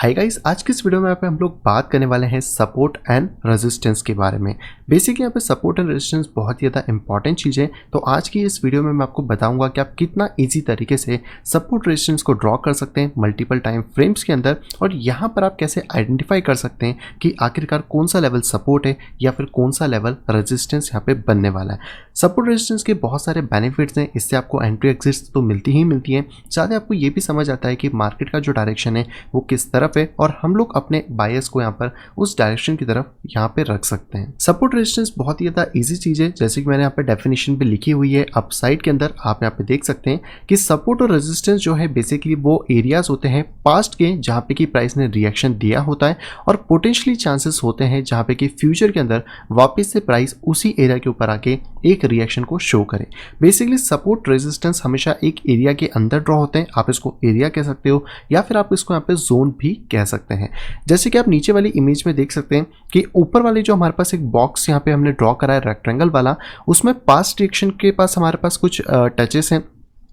Hi guys, आज की इस वीडियो में यहाँ पे हम लोग बात करने वाले हैं सपोर्ट एंड रेजिस्टेंस के बारे में। बेसिकली यहाँ पे सपोर्ट एंड रेजिस्टेंस बहुत ही ज़्यादा इंपॉर्टेंट चीज़ है। तो आज की इस वीडियो में मैं आपको बताऊंगा कि आप कितना इजी तरीके से सपोर्ट रेजिस्टेंस को ड्रॉ कर सकते हैं मल्टीपल टाइम फ्रेम्स के अंदर, और यहाँ पर आप कैसे आइडेंटिफाई कर सकते हैं कि आखिरकार कौन सा लेवल सपोर्ट है या फिर कौन सा लेवल रेजिस्टेंस यहाँ पे बनने वाला है। सपोर्ट रेजिस्टेंस के बहुत सारे बेनिफिट्स हैं, इससे आपको एंट्री एग्जिट्स तो मिलती ही मिलती है, साथ ही आपको ये भी समझ आता है कि मार्केट का जो डायरेक्शन है वो किस तरफ है और हम लोग अपने बायस को यहाँ पर उस डायरेक्शन की तरफ यहाँ पे रख सकते हैं। सपोर्ट रेजिस्टेंस बहुत ही ज़्यादा इजी चीज़ है, जैसे कि मैंने यहाँ पे डेफिनेशन पे लिखी हुई है। अपसाइड के अंदर आप यहाँ पे देख सकते हैं कि सपोर्ट और रेजिस्टेंस जो है बेसिकली वो एरियाज होते हैं पास्ट के जहाँ पे कि प्राइस ने रिएक्शन दिया होता है, और पोटेंशियली चांसेस होते हैं जहाँ पे कि फ्यूचर के अंदर वापस से प्राइस उसी एरिया के ऊपर आके एक रिएक्शन को शो करे। बेसिकली सपोर्ट रेजिस्टेंस हमेशा एक एरिया के अंदर ड्रॉ होते हैं। आप इसको एरिया कह सकते हो या फिर आप इसको यहाँ पे जोन भी कह सकते हैं। जैसे कि आप नीचे वाली इमेज में देख सकते हैं कि ऊपर वाली जो हमारे पास एक बॉक्स यहाँ पे हमने ड्रॉ करा है रेक्टेंगल वाला, उसमें पास्ट रिएक्शन के पास हमारे पास कुछ टचेस हैं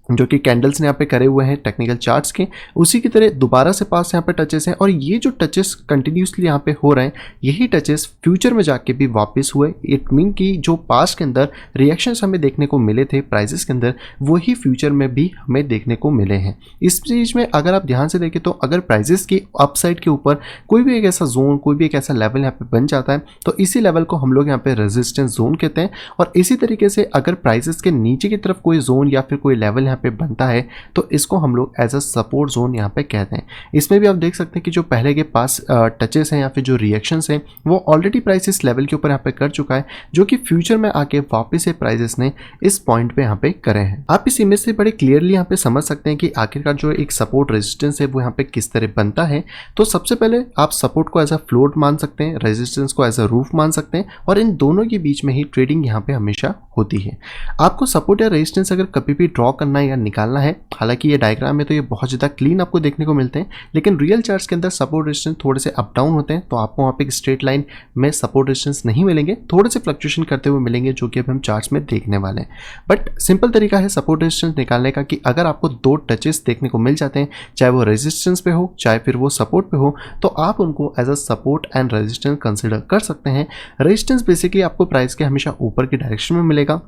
जो कि कैंडल्स ने यहाँ पे करे हुए हैं टेक्निकल चार्ट्स के। उसी की तरह दोबारा से पास यहाँ पे टचेस हैं, और ये जो टचेस कंटिन्यूसली यहाँ पे हो रहे हैं यही टचेस फ्यूचर में जाके भी वापस हुए। इट मीन कि जो पास्ट के अंदर रिएक्शंस हमें देखने को मिले थे प्राइसेस के अंदर, वही फ्यूचर में भी हमें देखने को मिले हैं। इस चीज़ में अगर आप ध्यान से देखें तो अगर प्राइजेस की अपसाइड के ऊपर कोई भी एक ऐसा जोन, कोई भी एक ऐसा लेवल यहाँ पे बन जाता है तो इसी लेवल को हम लोग यहाँ पे रेजिस्टेंस जोन कहते हैं। और इसी तरीके से अगर प्राइसेस के नीचे की तरफ कोई जोन या फिर कोई लेवल पे बनता है तो इसको हम लोग एज अ सपोर्ट जोन यहाँ पे कहते हैं। इसमें भी आप देख सकते हैं कि जो पहले के पास टचेस हैं या फिर जो रिएक्शंस हैं वो ऑलरेडी प्राइस इस लेवल के ऊपर यहाँ पे कर चुका है, जो कि फ्यूचर में आके वापस से प्राइसेस ने इस पॉइंट पे यहाँ पे करे हैं। आप इस इमेज से बड़े क्लियरली यहाँ पे समझ सकते हैं कि आखिरकार जो एक सपोर्ट रेजिस्टेंस है वो यहाँ पे किस तरह बनता है। तो सबसे पहले आप सपोर्ट को एज अ फ्लोर मान सकते हैं, रेजिस्टेंस को एज अ रूफ मान सकते हैं, और इन दोनों के बीच में ही ट्रेडिंग यहाँ पे हमेशा होती है। आपको सपोर्ट या रेजिस्टेंस अगर कभी भी ड्रॉ करना है या निकालना है, हालांकि ये डायग्राम में तो ये बहुत ज़्यादा क्लीन आपको देखने को मिलते हैं, लेकिन रियल चार्ट्स के अंदर सपोर्ट रेजिस्टेंस थोड़े से अप डाउन होते हैं, तो आपको वहाँ पे एक स्ट्रेट लाइन में सपोर्ट रेजिस्टेंस नहीं मिलेंगे, थोड़े से फ्लक्चुएशन करते हुए मिलेंगे, जो कि अब हम चार्ट्स में देखने वाले हैं। बट सिंपल तरीका है सपोर्ट रेजिस्टेंस निकालने का कि अगर आपको दो टचेस देखने को मिल जाते हैं, चाहे वो रेजिस्टेंस पे हो चाहे फिर वो सपोर्ट पे हो, तो आप उनको as a support and resistance consider कर सकते हैं। रेजिस्टेंस बेसिकली आपको प्राइस के हमेशा ऊपर की डायरेक्शन में मिलेगा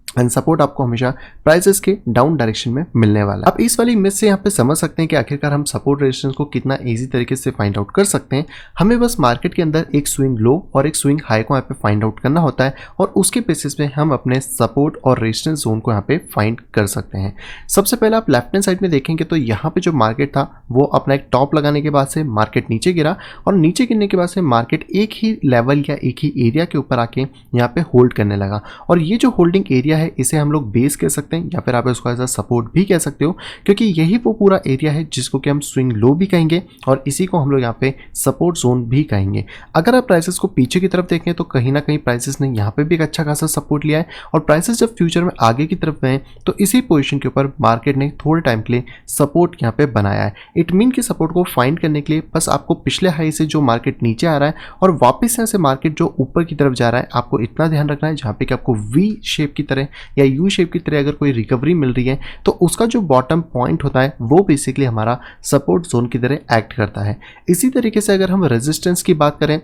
एंड सपोर्ट आपको हमेशा प्राइसेस के डाउन डायरेक्शन में मिलने वाला है। आप इस वाली इमेज से यहाँ पे समझ सकते हैं कि आखिरकार हम सपोर्ट रेजिस्टेंस को कितना इजी तरीके से फाइंड आउट कर सकते हैं। हमें बस मार्केट के अंदर एक स्विंग लो और एक स्विंग हाई को यहाँ पे फाइंड आउट करना होता है, और उसके बेसिस पे हम अपने सपोर्ट और रेजिस्टेंस जोन को यहाँ पे फाइंड कर सकते हैं। सबसे पहले आप लेफ्ट हैंड साइड में देखेंगे तो यहाँ पे जो मार्केट था वो अपना एक टॉप लगाने के बाद से मार्केट नीचे गिरा, और नीचे गिरने के बाद से मार्केट एक ही लेवल या एक ही एरिया के ऊपर आके यहाँ पे होल्ड करने लगा। और ये जो होल्डिंग एरिया है इसे हम लोग बेस कह सकते हैं, या फिर आप इसको एज अ सपोर्ट भी कह सकते हो, क्योंकि यही वो पूरा एरिया है जिसको कि हम स्विंग लो भी कहेंगे, और इसी को हम लोग यहाँ पे सपोर्ट जोन भी कहेंगे। अगर आप प्राइसेस को पीछे की तरफ देखें तो कहीं ना कहीं प्राइसेस ने यहाँ पे भी एक अच्छा खासा सपोर्ट लिया है, और प्राइसेस जब फ्यूचर में आगे की तरफ गए तो इसी पोजीशन के ऊपर मार्केट ने थोड़े टाइम के लिए सपोर्ट यहाँ पे बनाया है। इट मीन कि सपोर्ट को फाइंड करने के लिए बस आपको पिछले हाई से जो मार्केट नीचे आ रहा है और वापस यहाँ से मार्केट जो ऊपर की तरफ जा रहा है, आपको इतना ध्यान रखना है जहाँ पे कि आपको वी शेप की तरह या यू शेप की तरह अगर कोई रिकवरी मिल रही है तो उसका जो बॉटम पॉइंट होता है वो बेसिकली हमारा सपोर्ट जोन की तरह एक्ट करता है। इसी तरीके से अगर हम रेजिस्टेंस की बात करें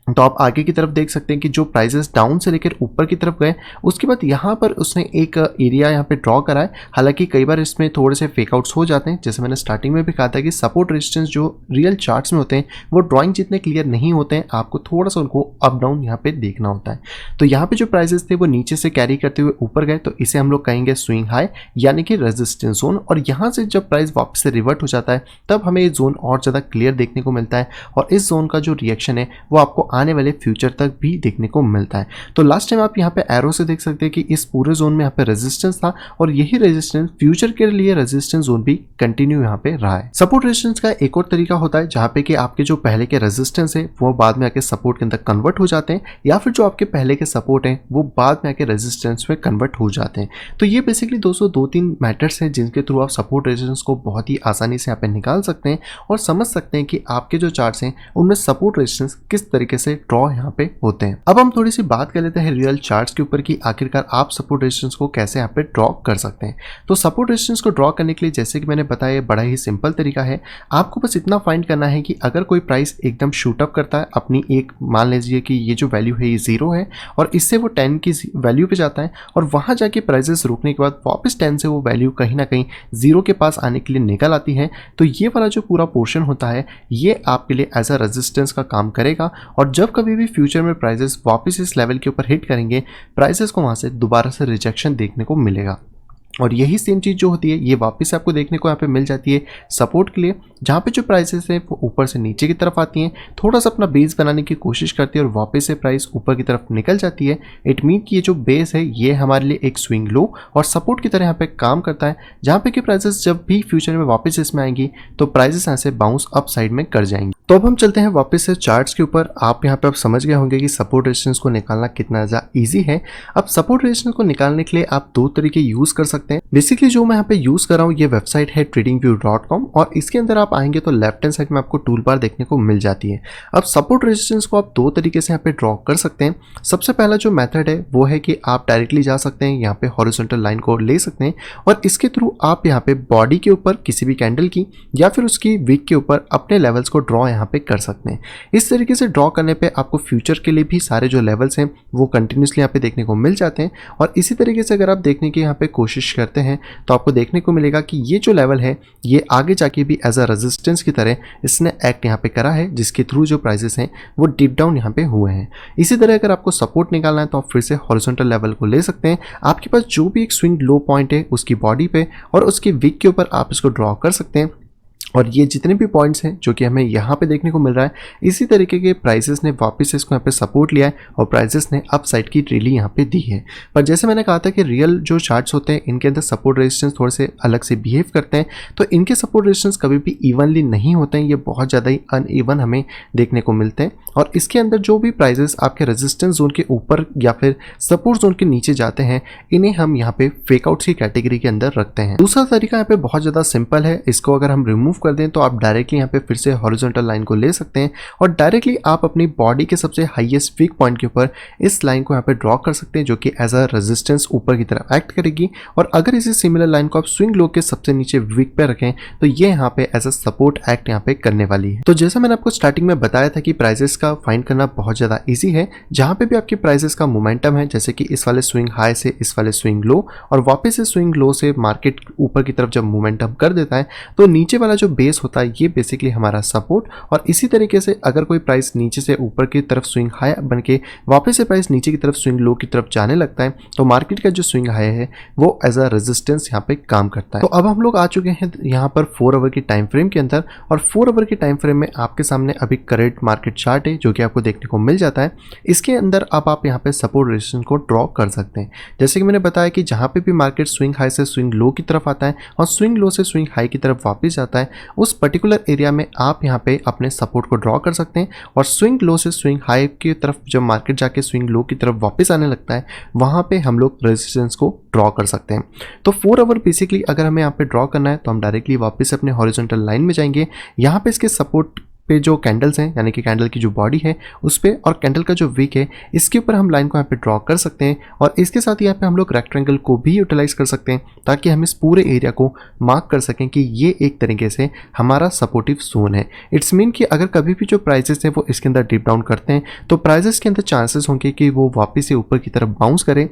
तो आप आगे की तरफ देख सकते हैं कि जो प्राइसेस डाउन से लेकर ऊपर की तरफ गए उसके बाद यहाँ पर उसने एक एरिया यहाँ पे ड्रॉ करा है। हालांकि कई बार इसमें थोड़े से फेकआउट्स हो जाते हैं, जैसे मैंने स्टार्टिंग में भी कहा था कि सपोर्ट रेजिस्टेंस जो रियल चार्ट्स में होते हैं वो ड्राइंग जितने क्लियर नहीं होते हैं, आपको थोड़ा सा उनको अप डाउन यहाँ पे देखना होता है। तो यहाँ पे जो प्राइसेस थे वो नीचे से कैरी करते हुए ऊपर गए, तो इसे हम लोग कहेंगे स्विंग हाई यानी कि रेजिस्टेंस जोन। और यहाँ से जब प्राइस वापस से रिवर्ट हो जाता है तब हमें ये जोन और ज़्यादा क्लियर देखने को मिलता है, और इस जोन का जो रिएक्शन है वो आपको आने वाले फ्यूचर तक भी देखने को मिलता है। तो लास्ट टाइम आप यहाँ पे एरो से देख सकते हैं कि इस पूरे जोन में यहाँ पे रेजिस्टेंस था, और यही रेजिस्टेंस फ्यूचर के लिए रेजिस्टेंस जोन भी कंटिन्यू यहाँ पे रहा है। सपोर्ट रेजिस्टेंस का एक और तरीका होता है जहाँ पे कि आपके जो पहले के रेजिस्टेंस है वो बाद में आके सपोर्ट के अंदर कन्वर्ट हो जाते हैं, या फिर जो आपके पहले के सपोर्ट है वो बाद में आके रेजिस्टेंस में कन्वर्ट हो जाते हैं। तो ये बेसिकली दोस्तों 2-3 मैथड्स हैं जिनके थ्रू आप सपोर्ट रेजिस्टेंस को बहुत ही आसानी से यहाँ पे निकाल सकते हैं और समझ सकते हैं कि आपके जो चार्ट्स हैं उनमें सपोर्ट रेजिस्टेंस किस तरीके से ड्रॉ यहाँ पे होते हैं। अब हम थोड़ी सी बात कर लेते हैं रियल चार्ट्स के ऊपर कि आखिरकार आप सपोर्ट रेजिस्टेंस को कैसे यहाँ पे ड्रॉ कर सकते हैं। तो सपोर्ट रेजिस्टेंस को ड्रॉ करने के लिए जैसे कि मैंने बताया बड़ा ही सिंपल तरीका है। आपको बस इतना फाइंड करना है कि अगर कोई प्राइस एकदम शूट अप करता है अपनी एक, मान लीजिए कि ये जो वैल्यू है ये 0 है और इससे वो 10 की वैल्यू पे जाता है और वहाँ जाके प्राइसेस रुकने के बाद वापस 10 से वो वैल्यू कहीं ना कहीं 0 के पास आने के लिए निकल आती है, तो ये वाला जो पूरा पोर्शन होता है ये आपके लिए एज अ रेजिस्टेंस का काम करेगा। और जब कभी भी फ्यूचर में प्राइसेस वापस इस लेवल के ऊपर हिट करेंगे, प्राइसेस को वहाँ से दोबारा से रिजेक्शन देखने को मिलेगा। और यही सेम चीज़ जो होती है ये वापस आपको देखने को यहाँ पे मिल जाती है सपोर्ट के लिए, जहाँ पे जो प्राइसेस हैं वो ऊपर से नीचे की तरफ आती हैं, थोड़ा सा अपना बेस बनाने की कोशिश करती है और वापस से प्राइस ऊपर की तरफ निकल जाती है। इट मीन कि ये जो बेस है ये हमारे लिए एक स्विंग लो और सपोर्ट की तरह यहाँ पे काम करता है, जहाँ पे कि प्राइसेस जब भी फ्यूचर में वापस इसमें आएंगी तो प्राइसेस यहाँ से बाउंस अप साइड में कर जाएंगी। तो अब हम चलते हैं वापस से चार्ट्स के ऊपर। आप यहाँ पे आप समझ गए होंगे कि सपोर्ट रेजिस्टेंस को निकालना कितना ज़्यादा ईजी है। अब सपोर्ट रेजिस्टेंस को निकालने के लिए आप दो तरीके यूज़ कर सकते हैं। बेसिकली जो मैं यहाँ पे यूज़ कर रहा हूँ ये वेबसाइट है tradingview.com और इसके अंदर आप आएंगे तो लेफ्ट हैंड साइड में आपको टूल बार देखने को मिल जाती है। अब सपोर्ट रेजिस्टेंस को आप दो तरीके से यहाँ पे ड्रॉ कर सकते हैं। सबसे पहला जो मेथड है वो है कि आप डायरेक्टली जा सकते हैं, यहाँ पे हॉरिजॉन्टल लाइन को ले सकते हैं और इसके थ्रू आप यहाँ पे बॉडी के ऊपर किसी भी कैंडल की या फिर उसकी वीक के ऊपर अपने लेवल्स को ड्रॉ यहाँ पे कर सकते हैं। इस तरीके से ड्रॉ करने पे आपको फ्यूचर के लिए भी सारे जो लेवल्स हैं वो कंटिन्यूसली यहाँ पे देखने को मिल जाते हैं। और इसी तरीके से अगर आप देखने की यहाँ पे कोशिश करते हैं तो आपको देखने को मिलेगा कि ये जो लेवल है ये आगे जाके भी एज अ रेजिस्टेंस की तरह इसने एक्ट यहाँ पे करा है, जिसके थ्रू जो प्राइसेस हैं वो डीप डाउन यहाँ पे हुए हैं। इसी तरह अगर आपको सपोर्ट निकालना है तो आप फिर से हॉरिजॉन्टल लेवल को ले सकते हैं। आपके पास जो भी एक स्विंग लो पॉइंट है उसकी बॉडी पे और उसकी वीक के ऊपर आप इसको ड्रॉ कर सकते हैं। और ये जितने भी पॉइंट्स हैं जो कि हमें यहाँ पे देखने को मिल रहा है, इसी तरीके के प्राइसेस ने वापस इसको यहाँ पे सपोर्ट लिया है और प्राइसेस ने अप साइड की रैली यहाँ पे दी है। पर जैसे मैंने कहा था कि रियल जो चार्ट्स होते हैं इनके अंदर सपोर्ट रेजिस्टेंस थोड़े से अलग से बिहेव करते हैं, तो इनके सपोर्ट रेजिस्टेंस कभी भी इवनली नहीं होते हैं, ये बहुत ज़्यादा ही अनइवन हमें देखने को मिलते हैं। और इसके अंदर जो भी प्राइजेस आपके रेजिस्टेंस जोन के ऊपर या फिर सपोर्ट जोन के नीचे जाते हैं, इन्हें हम यहाँ पे फेकआउट्स की कैटेगरी के अंदर रखते हैं। दूसरा तरीका यहाँ पे बहुत ज़्यादा सिंपल है। इसको अगर हम रिमूव कर दें तो आप डायरेक्टली यहाँ पे फिर से हॉरिजॉन्टल लाइन को ले सकते हैं और डायरेक्टली आप अपनी बॉडी के सबसे हाईएस्ट वीक पॉइंट के ऊपर इस लाइन को यहाँ पे ड्रॉ कर सकते हैं, जो कि एज अ रेजिस्टेंस ऊपर की तरफ एक्ट करेगी। और अगर इसी सिमिलर लाइन को आप स्विंग लो के सबसे नीचे वीक पे रखें तो ये यहाँ पे एज अ सपोर्ट एक्ट यहाँ पे करने वाली है। तो जैसा मैंने आपको स्टार्टिंग में बताया था कि प्राइजेस का फाइंड करना बहुत ज़्यादा ईजी है। जहाँ पे भी आपके प्राइजेस का मोमेंटम है, जैसे कि इस वाले स्विंग हाई से इस वाले स्विंग लो और वापस से स्विंग लो से मार्केट ऊपर की तरफ जब मोमेंटम कर देता है तो नीचे वाला जो बेस होता है ये बेसिकली हमारा सपोर्ट। और इसी तरीके से अगर कोई प्राइस नीचे से ऊपर की तरफ स्विंग हाई बन के वापस से प्राइस नीचे की तरफ स्विंग लो की तरफ जाने लगता है तो मार्केट का जो स्विंग हाई है वो एज अ रेजिस्टेंस यहाँ पे काम करता है। तो अब हम लोग आ चुके हैं यहाँ पर 4 आवर की टाइम फ्रेम के अंदर और 4 आवर की टाइम फ्रेम में आपके सामने अभी करंट मार्केट चार्ट है जो कि आपको देखने को मिल जाता है। इसके अंदर अब आप यहाँ पे सपोर्ट रेजिस्टेंस को ड्रॉ कर सकते हैं। जैसे कि मैंने बताया कि जहाँ पे भी मार्केट स्विंग हाई से स्विंग लो की तरफ आता है और स्विंग लो से स्विंग हाई की तरफ वापस जाता है, उस पर्टिकुलर एरिया में आप यहाँ पे अपने सपोर्ट को ड्रॉ कर सकते हैं। और स्विंग लो से स्विंग हाई की तरफ जब मार्केट जाके स्विंग लो की तरफ वापस आने लगता है वहाँ पे हम लोग रेजिस्टेंस को ड्रॉ कर सकते हैं। तो 4 आवर बेसिकली अगर हमें यहाँ पे ड्रॉ करना है तो हम डायरेक्टली वापस अपने हॉरिजॉन्टल लाइन में जाएंगे। यहाँ पे इसके सपोर्ट पे जो कैंडल्स हैं, यानी कि कैंडल की जो बॉडी है उस पे और कैंडल का जो वीक है इसके ऊपर हम लाइन को यहाँ पे ड्रॉ कर सकते हैं। और इसके साथ यहाँ पे हम लोग रेक्टेंगल को भी यूटिलाइज कर सकते हैं ताकि हम इस पूरे एरिया को मार्क कर सकें कि ये एक तरीके से हमारा सपोर्टिव जोन है। इट्स मीन कि अगर कभी भी जो प्राइजेस हैं वो इसके अंदर डीप डाउन करते हैं तो प्राइजेस के अंदर चांसेस होंगे कि वो वापस से ऊपर की तरफ बाउंस करें,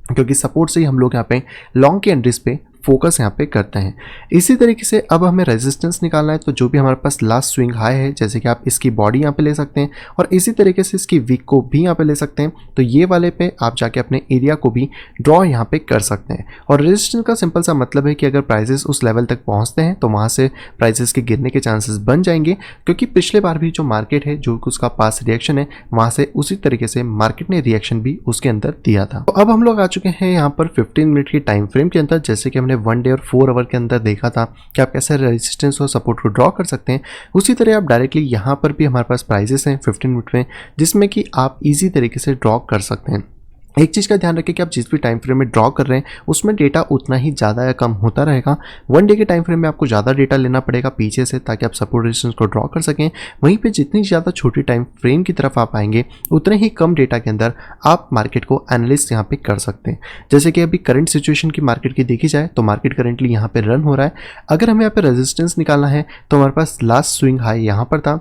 क्योंकि सपोर्ट से ही हम लोग यहाँ पे लॉन्ग के एंट्रीज पे फोकस यहाँ पे करते हैं। इसी तरीके से अब हमें रेजिस्टेंस निकालना है तो जो भी हमारे पास लास्ट स्विंग हाई है, जैसे कि आप इसकी बॉडी यहाँ पे ले सकते हैं और इसी तरीके से इसकी वीक को भी यहाँ पे ले सकते हैं। तो ये वाले पे आप जाके अपने एरिया को भी ड्रॉ यहाँ पे कर सकते हैं। और रेजिस्टेंस का सिंपल सा मतलब है कि अगर प्राइसेस उस लेवल तक पहुँचते हैं तो वहाँ से प्राइसेस के गिरने के चांसेस बन जाएंगे, क्योंकि पिछले बार भी जो मार्केट है जो उसका पास रिएक्शन है वहाँ से उसी तरीके से मार्केट ने रिएक्शन भी उसके अंदर दिया था। तो अब हम लोग आ चुके हैं यहाँ पर 15 मिनट की टाइम फ्रेम के अंदर। जैसे कि हमने 1 डे और 4 आवर के अंदर देखा था कि आप कैसे रेजिस्टेंस और सपोर्ट को ड्रॉ कर सकते हैं, उसी तरह आप डायरेक्टली यहाँ पर भी हमारे पास प्राइजेस हैं 15 मिनट में जिसमें कि आप इजी तरीके से ड्रॉ कर सकते हैं। एक चीज़ का ध्यान रखें कि आप जिस भी टाइम फ्रेम में ड्रॉ कर रहे हैं उसमें डेटा उतना ही ज़्यादा या कम होता रहेगा। 1 डे के टाइम फ्रेम में आपको ज़्यादा डेटा लेना पड़ेगा पीछे से, ताकि आप सपोर्ट रेजिस्टेंस को ड्रॉ कर सकें। वहीं पे जितनी ज़्यादा छोटी टाइम फ्रेम की तरफ आप आएंगे उतने ही कम डेटा के अंदर आप मार्केट को एनालिस्ट यहाँ पे कर सकते हैं। जैसे कि अभी करंट सिचुएशन की मार्केट की देखी जाए तो मार्केट करेंटली यहाँ पे रन हो रहा है। अगर हमें यहाँ पे रेजिस्टेंस निकालना है तो हमारे पास लास्ट स्विंग हाई यहाँ पर था,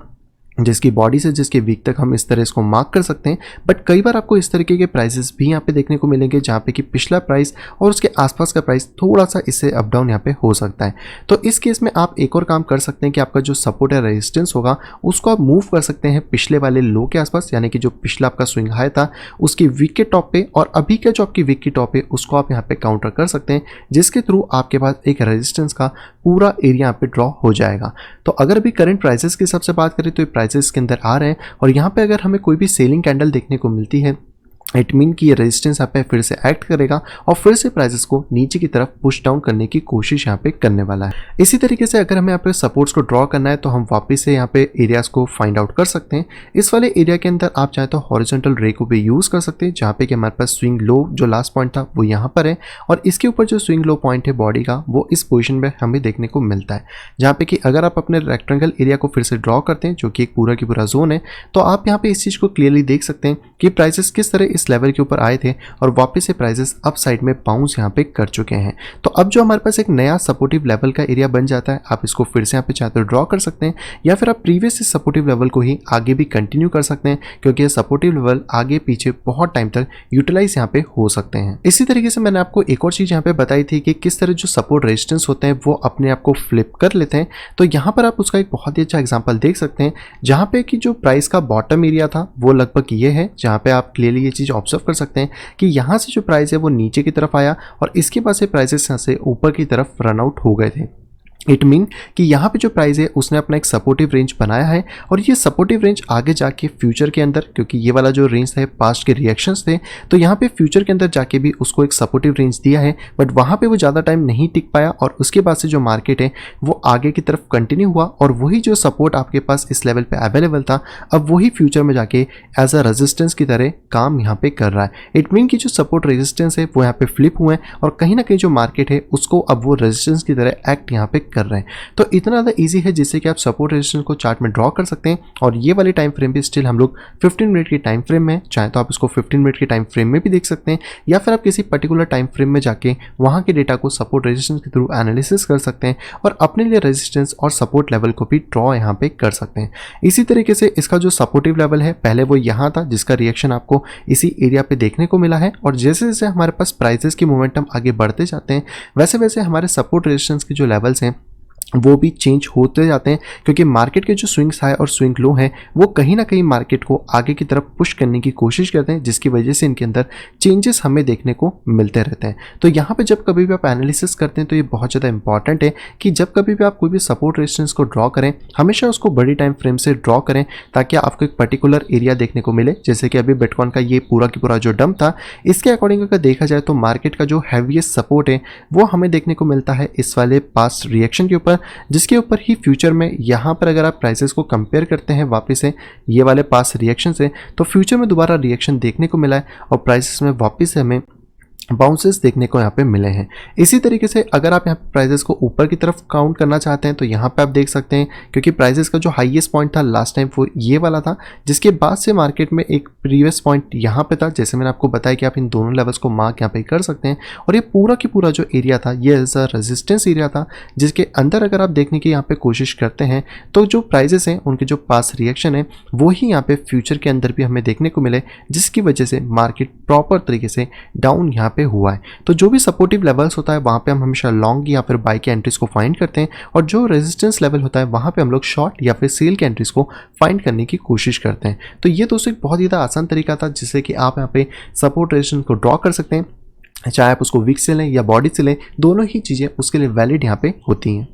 जिसकी बॉडी से जिसके वीक तक हम इस तरह इसको मार्क कर सकते हैं। बट कई बार आपको इस तरीके के प्राइसेस भी यहाँ पे देखने को मिलेंगे जहाँ पे कि पिछला प्राइस और उसके आसपास का प्राइस थोड़ा सा इससे अप डाउन यहाँ पे हो सकता है। तो इस केस में आप एक और काम कर सकते हैं कि आपका जो सपोर्ट या रेजिस्टेंस होगा उसको आप मूव कर सकते हैं पिछले वाले लो के आसपास, यानी कि जो पिछला आपका स्विंग हाई था उसकी वीक के टॉप पे, और अभी का जो आपकी वीक की टॉप है उसको आप यहाँ पे काउंटर कर सकते हैं, जिसके थ्रू आपके पास एक रेजिस्टेंस का पूरा एरिया यहाँ पे ड्रॉ हो जाएगा। तो अगर अभी करंट प्राइसेस के हिसाब से बात करें तो ये प्राइसेस के अंदर आ रहे हैं, और यहाँ पे अगर हमें कोई भी सेलिंग कैंडल देखने को मिलती है इट मीन कि ये रेजिस्टेंस यहाँ पे फिर से एक्ट करेगा और फिर से प्राइसेस को नीचे की तरफ पुश डाउन करने की कोशिश यहाँ पे करने वाला है। इसी तरीके से अगर हमें यहाँ पे सपोर्ट्स को ड्रॉ करना है तो हम वापस से यहाँ पे एरियाज को फाइंड आउट कर सकते हैं। इस वाले एरिया के अंदर आप चाहे तो हॉरिजॉन्टल रे को भी यूज़ कर सकते हैं, जहाँ पे कि हमारे पास स्विंग लो जो लास्ट पॉइंट था वो यहाँ पर है, और इसके ऊपर जो स्विंग लो पॉइंट है बॉडी का वो इस पोजिशन में हमें देखने को मिलता है। जहाँ पे कि अगर आप अपने रेक्टेंगल एरिया को फिर से ड्रॉ करते हैं जो कि एक पूरा की पूरा जोन है, तो आप यहाँ पे इस चीज़ को क्लियरली देख सकते हैं कि प्राइसेस किस तरह इस लेवल के ऊपर आए थे और वापस से प्राइसेस अप साइड में बाउंस यहाँ पे कर चुके हैं। तो अब जो हमारे पास एक नया सपोर्टिव लेवल का एरिया बन जाता है, आप इसको फिर से यहाँ पे चाहे तो ड्रॉ कर सकते हैं, या फिर आप प्रीवियस सपोर्टिव लेवल को ही आगे भी कंटिन्यू कर सकते हैं, क्योंकि ये सपोर्टिव लेवल आगे पीछे बहुत टाइम तक यूटिलाइज यहाँ पे हो सकते हैं। इसी तरीके से मैंने आपको एक और चीज यहाँ पे बताई थी कि किस तरह जो सपोर्ट रेजिस्टेंस होते हैं वो अपने आप को फ्लिप कर लेते हैं। तो यहाँ पर आप उसका एक बहुत ही अच्छा एग्जाम्पल देख सकते हैं, जहाँ पे कि जो प्राइस का बॉटम एरिया था वो लगभग ये है, जहाँ पे आप क्लियरली ये चीज ऑब्जर्व कर सकते हैं कि यहाँ से जो प्राइस है वो नीचे की तरफ आया और इसके बाद से प्राइसेस यहाँ से ऊपर की तरफ रन आउट हो गए थे। इट मीन कि यहाँ पे जो प्राइस है उसने अपना एक सपोर्टिव रेंज बनाया है, और ये सपोर्टिव रेंज आगे जाके फ्यूचर के अंदर, क्योंकि ये वाला जो रेंज था पास्ट के रिएक्शंस थे, तो यहाँ पे फ्यूचर के अंदर जाके भी उसको एक सपोर्टिव रेंज दिया है, बट वहाँ पे वो ज़्यादा टाइम नहीं टिक पाया और उसके बाद से जो मार्केट है वो आगे की तरफ कंटिन्यू हुआ, और वही जो सपोर्ट आपके पास इस लेवल पर अवेलेबल था अब वही फ्यूचर में जाके एज अ रेजिस्टेंस की तरह काम यहाँ पे कर रहा है। इट मीन कि जो सपोर्ट रेजिस्टेंस है वो यहाँ पे फ्लिप हुए हैं और कहीं ना कहीं जो मार्केट है उसको अब वो रेजिस्टेंस की तरह एक्ट यहाँ पे कर रहे हैं। तो इतना ज़्यादा इजी है जिससे कि आप सपोर्ट रेजिस्टेंस को चार्ट में ड्रॉ कर सकते हैं, और ये वाली टाइम फ्रेम भी स्टिल हम लोग 15 मिनट की टाइम फ्रेम में, चाहे तो आप इसको 15 मिनट की टाइम फ्रेम में भी देख सकते हैं, या फिर आप किसी पर्टिकुलर टाइम फ्रेम में जाके वहाँ के डेटा को सपोर्ट रेजिस्टेंस के थ्रू एनालिसिस कर सकते हैं और अपने लिए रेजिस्टेंस और सपोर्ट लेवल को भी ड्रॉ यहाँ पे कर सकते हैं। इसी तरीके से इसका जो सपोर्टिव लेवल है पहले वो यहाँ था, जिसका रिएक्शन आपको इसी एरिया पे देखने को मिला है, और जैसे जैसे हमारे पास प्राइसेस की मोमेंटम आगे बढ़ते जाते हैं वैसे वैसे हमारे सपोर्ट रेजिस्टेंस के जो लेवल्स हैं वो भी चेंज होते जाते हैं, क्योंकि मार्केट के जो स्विंग्स हाई और स्विंग लो हैं वो कहीं ना कहीं मार्केट को आगे की तरफ पुश करने की कोशिश करते हैं, जिसकी वजह से इनके अंदर चेंजेस हमें देखने को मिलते रहते हैं। तो यहाँ पे जब कभी भी आप एनालिसिस करते हैं तो ये बहुत ज़्यादा इंपॉर्टेंट है कि जब कभी भी आप कोई भी सपोर्ट रेजिस्टेंस को ड्रॉ करें हमेशा उसको बड़ी टाइम फ्रेम से ड्रॉ करें, ताकि आपको एक पर्टिकुलर एरिया देखने को मिले। जैसे कि अभी बिटकॉइन का ये पूरा की पूरा जो डंप था, इसके अकॉर्डिंग अगर देखा जाए तो मार्केट का जो हैवीएस्ट सपोर्ट है वो हमें देखने को मिलता है इस वाले पास्ट रिएक्शन के ऊपर, जिसके ऊपर ही फ्यूचर में यहाँ पर अगर आप प्राइसेस को कंपेयर करते हैं वापस से ये वाले पास रिएक्शन से, तो फ्यूचर में दोबारा रिएक्शन देखने को मिला है और प्राइसेस में वापस से हमें बाउंसेस देखने को यहाँ पे मिले हैं। इसी तरीके से अगर आप यहाँ पे प्राइसेस को ऊपर की तरफ काउंट करना चाहते हैं तो यहाँ पे आप देख सकते हैं, क्योंकि प्राइसेस का जो हाईएस्ट पॉइंट था लास्ट टाइम वो ये वाला था, जिसके बाद से मार्केट में एक प्रीवियस पॉइंट यहाँ पे था। जैसे मैंने आपको बताया कि आप इन दोनों लेवल्स को मार्क यहाँ पे कर सकते हैं, और ये पूरा की पूरा जो एरिया था ये एज अ रेजिस्टेंस एरिया था, जिसके अंदर अगर आप देखने की यहाँ पे कोशिश करते हैं तो जो प्राइजेस हैं उनके जो पास रिएक्शन है वो ही यहाँ पे फ्यूचर के अंदर भी हमें देखने को मिले, जिसकी वजह से मार्केट प्रॉपर तरीके से डाउन यहाँ पे हुआ है। तो जो भी सपोर्टिव लेवल्स होता है वहाँ पे हम हमेशा लॉन्ग या फिर बाय के एंट्रीज को फाइंड करते हैं, और जो रेजिस्टेंस लेवल होता है वहाँ पे हम लोग शॉर्ट या फिर सेल के एंट्रीज को फाइंड करने की कोशिश करते हैं। तो ये दोस्तों एक बहुत ही ज़्यादा आसान तरीका था जिससे कि आप यहाँ पे सपोर्ट रेजिस्टेंस को ड्रॉ कर सकते हैं, चाहे आप उसको वीक से लें या बॉडी से लें, दोनों ही चीज़ें उसके लिए वैलिड यहाँ पे होती हैं।